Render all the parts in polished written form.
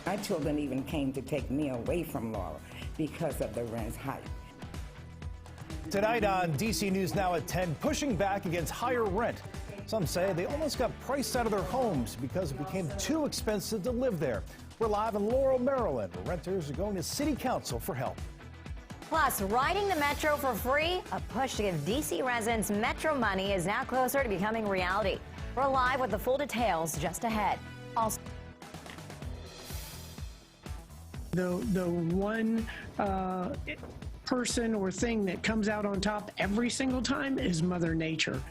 My children even came to take me away from Laurel because of the rent hike. Tonight on DC News Now at 10, pushing back against higher rent. Some say they almost got priced out of their homes because it became too expensive to live there. We're live in Laurel, Maryland, where renters are going to City Council for help. Plus, riding the Metro for free, a push to give DC residents Metro money is now closer to becoming reality. We're live with the full details just ahead. Also, the one person or thing that comes out on top every single time is Mother Nature.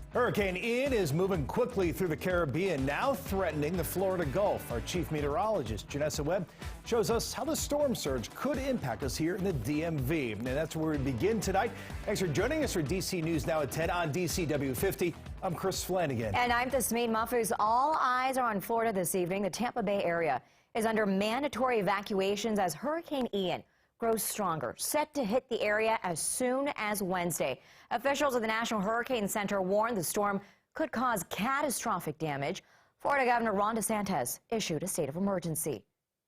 Hurricane Ian is moving quickly through the Caribbean, now threatening the Florida Gulf. Our chief meteorologist, Janessa Webb, shows us how the storm surge could impact us here in the DMV. And that's where we begin tonight. Thanks for joining us for DC News Now at 10 on DCW 50. I'm Chris Flanagan. And I'm Tasmeen Mahfouz. All eyes are on Florida this evening. The Tampa Bay area is under mandatory evacuations as Hurricane Ian grows stronger, set to hit the area as soon as Wednesday. Officials at the National Hurricane Center warned the storm could cause catastrophic damage. Florida Governor Ron DeSantis issued a state of emergency.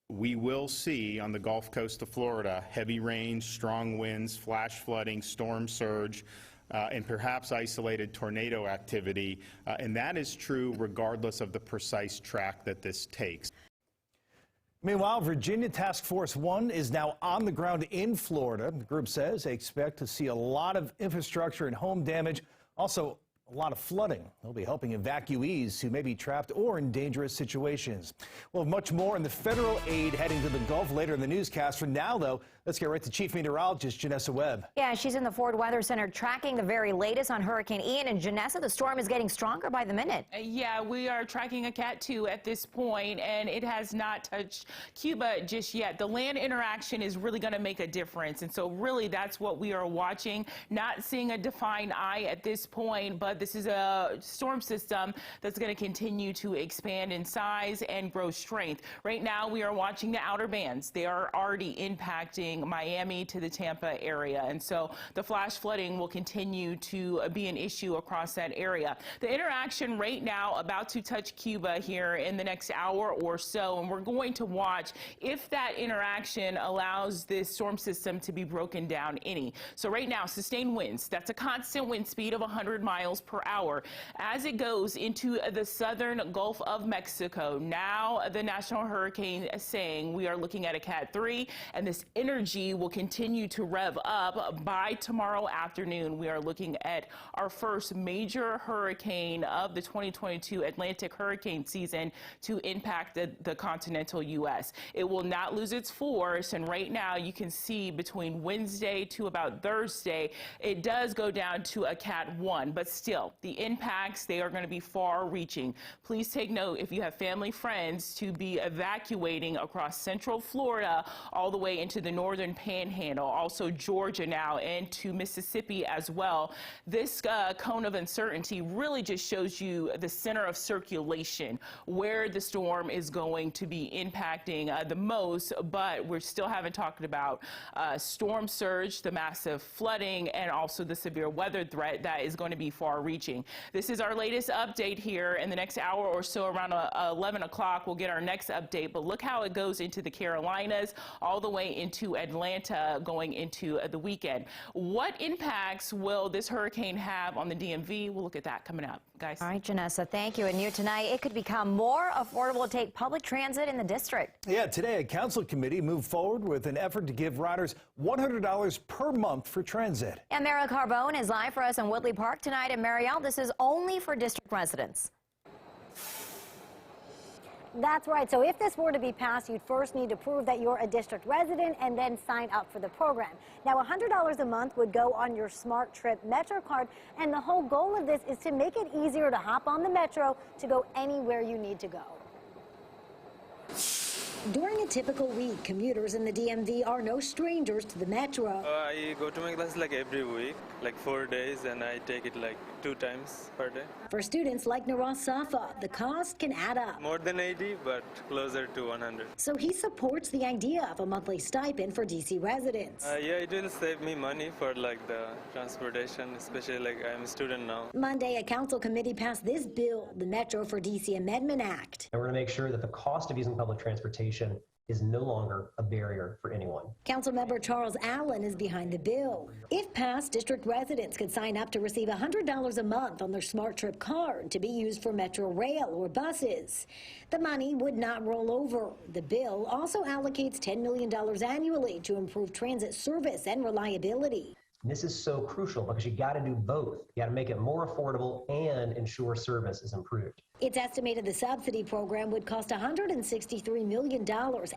We will see on the Gulf Coast of Florida heavy rain, strong winds, flash flooding, storm surge, and perhaps isolated tornado activity. And that is true regardless of the precise track that this takes. Meanwhile, Virginia Task Force 1 is now on the ground in Florida. The group says they expect to see a lot of infrastructure and home damage, also a lot of flooding. They'll be helping evacuees who may be trapped or in dangerous situations. We'll have much more on the federal aid heading to the Gulf later in the newscast. For now, though, let's get right to Chief Meteorologist Janessa Webb. Yeah, she's in the Ford Weather Center tracking the very latest on Hurricane Ian. And Janessa, the storm is getting stronger by the minute. Yeah, we are tracking a Cat 2 at this point, and it has not touched Cuba just yet. The land interaction is really going to make a difference. And so really that's what we are watching. Not seeing a defined eye at this point, but this is a storm system that's going to continue to expand in size and grow strength. Right now, we are watching the outer bands. They are already impacting Miami to the Tampa area. And so the flash flooding will continue to be an issue across that area. The interaction right now about to touch Cuba here in the next hour or so. And we're going to watch if that interaction allows this storm system to be broken down any. So right now, sustained winds, that's a constant wind speed of 100 miles per hour. As it goes into the southern Gulf of Mexico, now the National Hurricane is saying we are looking at a Cat 3, and this energy will continue to rev up. By tomorrow afternoon, we are looking at our first major hurricane of the 2022 Atlantic hurricane season to impact the continental U.S. It will not lose its force, and right now you can see between Wednesday to about Thursday, it does go down to a Cat 1, but still, the impacts, they are going to be far-reaching. Please take note, if you have family, friends, to be evacuating across central Florida all the way into the northern panhandle, also Georgia now, and to Mississippi as well. This cone of uncertainty really just shows you the center of circulation, where the storm is going to be impacting the most, but we still haven't talked about storm surge, the massive flooding, and also the severe weather threat that is going to be far-reaching. This is our latest update here. In the next hour or so, around 11 o'clock, we'll get our next update. But look how it goes into the Carolinas, all the way into Atlanta, going into the weekend. What impacts will this hurricane have on the DMV? We'll look at that coming up, guys. All right, Janessa, thank you. And new tonight, it could become more affordable to take public transit in the district. Yeah, today a council committee moved forward with an effort to give riders $100 per month for transit. And Mariel Carbone is live for us in Woodley Park tonight. And Mariel, this is only for district residents. That's right. So if this were to be passed, you'd first need to prove that you're a district resident and then sign up for the program. Now, $100 a month would go on your Smart Trip Metro card, and the whole goal of this is to make it easier to hop on the Metro to go anywhere you need to go. During a typical week, commuters in the DMV are no strangers to the Metro. I go to my class like every week, like 4 days, and I take it like 2 times per day. For students like Naras Safa, the cost can add up. More than 80, but closer to 100. So he supports the idea of a monthly stipend for DC residents. Yeah, it will save me money for like the transportation, especially like I'm a student now. Monday, a council committee passed this bill, the Metro for DC Amendment Act. And we're going to make sure that the cost of using public transportation is no longer a barrier for anyone. Councilmember Charles Allen is behind the bill. If passed, district residents could sign up to receive $100 a month on their Smart Trip card to be used for Metro Rail or buses. The money would not roll over. The bill also allocates $10 million annually to improve transit service and reliability. And this is so crucial because you got to do both. You got to make it more affordable and ensure service is improved. It's estimated the subsidy program would cost $163 million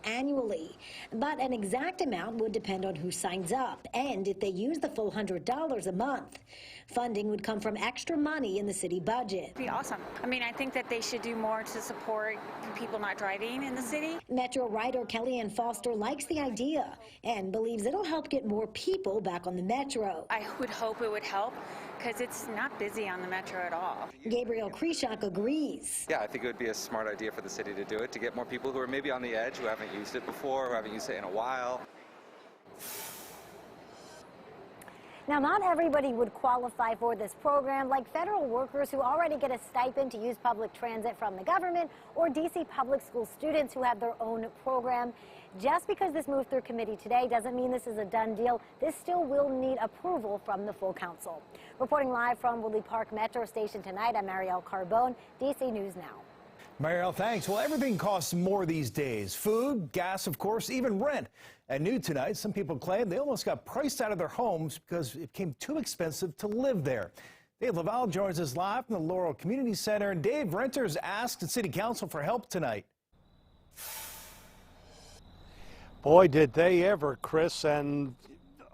annually, but an exact amount would depend on who signs up and if they use the full $100 a month. Funding would come from extra money in the city budget. Be awesome. I mean, I think that they should do more to support people not driving in the city. Metro writer Kellyanne Foster likes the idea and believes it'll help get more people back on the Metro. I would hope it would help because it's not busy on the Metro at all. Gabriel Krishak agrees. Yeah, I think it would be a smart idea for the city to do it, to get more people who are maybe on the edge, who haven't used it before, who haven't used it in a while. Now, not everybody would qualify for this program, like federal workers who already get a stipend to use public transit from the government, or DC public school students who have their own program. Just because this moved through committee today doesn't mean this is a done deal. This still will need approval from the full council. Reporting live from Woodley Park Metro Station tonight, I'm Marielle Carbone, DC News Now. Marielle, thanks. Well, everything costs more these days. Food, gas, of course, even rent. At noon tonight, some people claim they almost got priced out of their homes because it became too expensive to live there. Dave Laval joins us live from the Laurel Community Center. And Dave, renters asked the City Council for help tonight. Boy, did they ever, Chris, and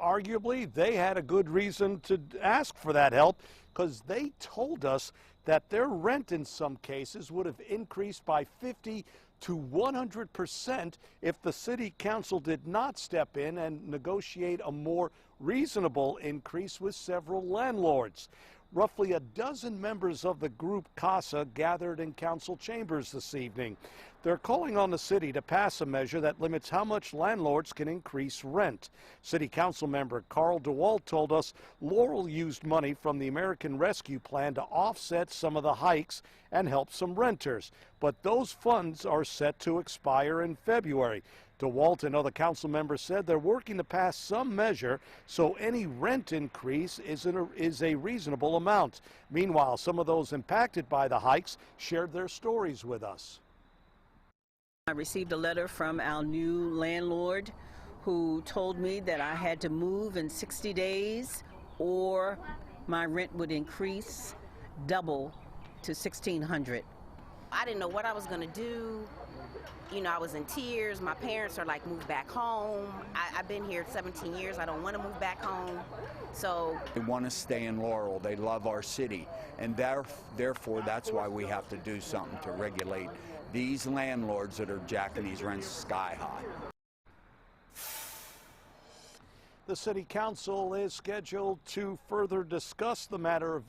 arguably they had a good reason to ask for that help because they told us that their rent in some cases would have increased by 50 to 100% if the City Council did not step in and negotiate a more reasonable increase with several landlords. Roughly a dozen members of the group CASA gathered in council chambers this evening. They're calling on the city to pass a measure that limits how much landlords can increase rent. City Council member Carl DeWalt told us Laurel used money from the American Rescue Plan to offset some of the hikes and help some renters. But those funds are set to expire in February. DeWalt and other council members said they're working to pass some measure so any rent increase is a reasonable amount. Meanwhile, some of those impacted by the hikes shared their stories with us. I received a letter from our new landlord who told me that I had to move in 60 days or my rent would increase double to $1,600. I didn't know what I was going to do. You know, I was in tears. My parents are like, move back home. I've been here 17 years. I don't want to move back home. So they want to stay in Laurel. They love our city. And therefore, that's why we have to do something to regulate these landlords that are jacking these rents sky high. The City Council is scheduled to further discuss the matter of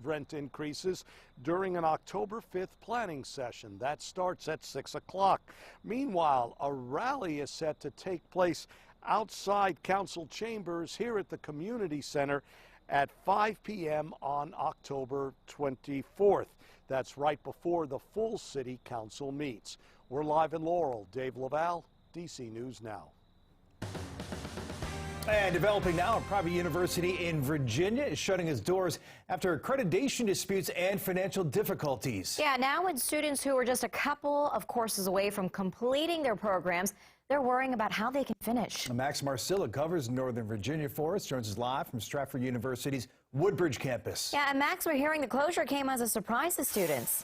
rent increases during an October 5th planning session. That starts at 6 o'clock. Meanwhile, a rally is set to take place outside council chambers here at the Community Center at 5 p.m. on October 24th. That's right before the full City Council meets. We're live in Laurel. Dave Laval, DC News Now. And developing now, a private university in Virginia is shutting its doors after accreditation disputes and financial difficulties. Yeah, now with students who are just a couple of courses away from completing their programs, they're worrying about how they can finish. Max Marcilla covers Northern Virginia for us, joins us live from Stratford University's Woodbridge campus. Yeah, and Max, we're hearing the closure came as a surprise to students.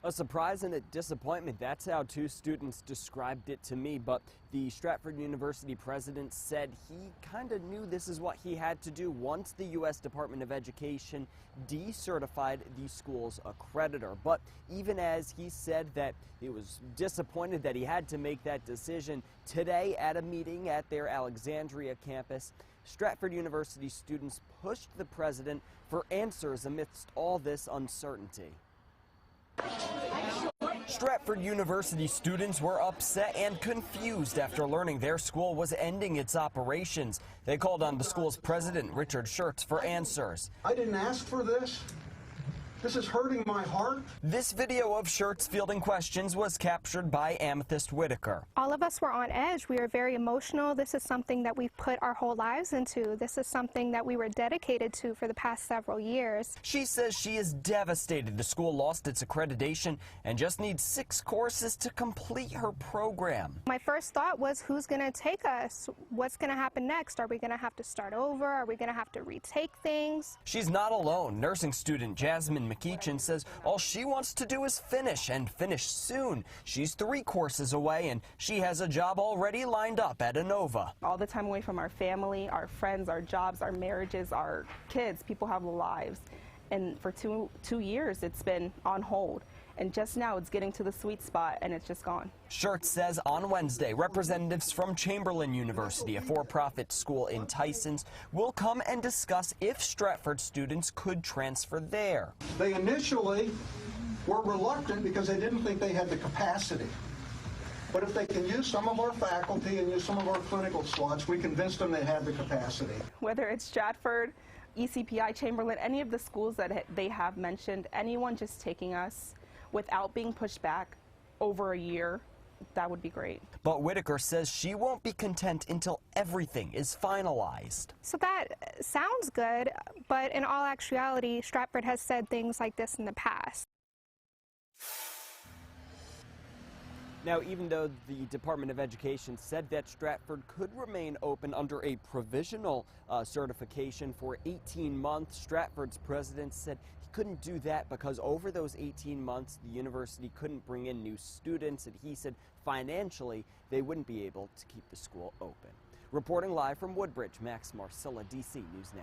A surprise and a disappointment. That's how two students described it to me. But the Stratford University president said he kind of knew this is what he had to do once the U.S. Department of Education decertified the school's accreditor. But even as he said that he was disappointed that he had to make that decision, today at a meeting at their Alexandria campus, Stratford University students pushed the president for answers amidst all this uncertainty. Stratford University students were upset and confused after learning their school was ending its operations. They called on the school's president, Richard Schertz, for answers. I didn't ask for this. This is hurting my heart. This video of Schertz fielding questions was captured by Amethyst Whitaker. All of us were on edge. We were very emotional. This is something that we've put our whole lives into. This is something that we were dedicated to for the past several years. She says she is devastated the school lost its accreditation and just needs 6 courses to complete her program. My first thought was, who's going to take us? What's going to happen next? Are we going to have to start over? Are we going to have to retake things? She's not alone. Nursing student Jasmine McEachin says all she wants to do is finish, and finish soon. She's 3 courses away, and she has a job already lined up at Inova. All the time away from our family, our friends, our jobs, our marriages, our kids. People have lives. And for two years, it's been on hold. And just now, it's getting to the sweet spot, and it's just gone. Schertz says on Wednesday, representatives from Chamberlain University, a for-profit school in Tysons, will come and discuss if Stratford students could transfer there. They initially were reluctant because they didn't think they had the capacity. But if they can use some of our faculty and use some of our clinical slots, we convinced them they had the capacity. Whether it's Stratford, ECPI, Chamberlain, any of the schools that they have mentioned, anyone just taking us without being pushed back over a year, that would be great. But Whitaker says she won't be content until everything is finalized. So that sounds good, but in all actuality, Stratford has said things like this in the past. Now, even though the Department of Education said that Stratford could remain open under a provisional certification for 18 months, Stratford's president said he couldn't do that because over those 18 months, the university couldn't bring in new students, and he said financially they wouldn't be able to keep the school open. Reporting live from Woodbridge, Max Marcilla, DC News Now.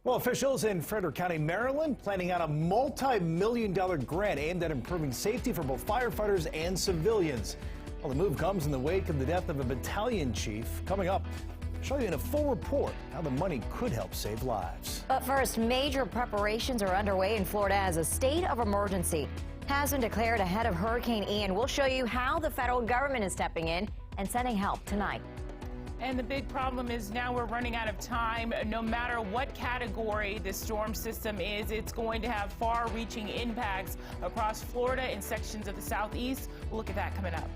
Well, officials in Frederick County, Maryland, planning out a multi-million-dollar grant aimed at improving safety for both firefighters and civilians. Well, the move comes in the wake of the death of a battalion chief. Coming up, I'll show you in a full report how the money could help save lives. But first, major preparations are underway in Florida as a state of emergency has been declared ahead of Hurricane Ian. We'll show you how the federal government is stepping in and sending help tonight. And the big problem is now we're running out of time. No matter what category the storm system is, it's going to have far-reaching impacts across Florida and sections of the Southeast. We'll look at that coming up.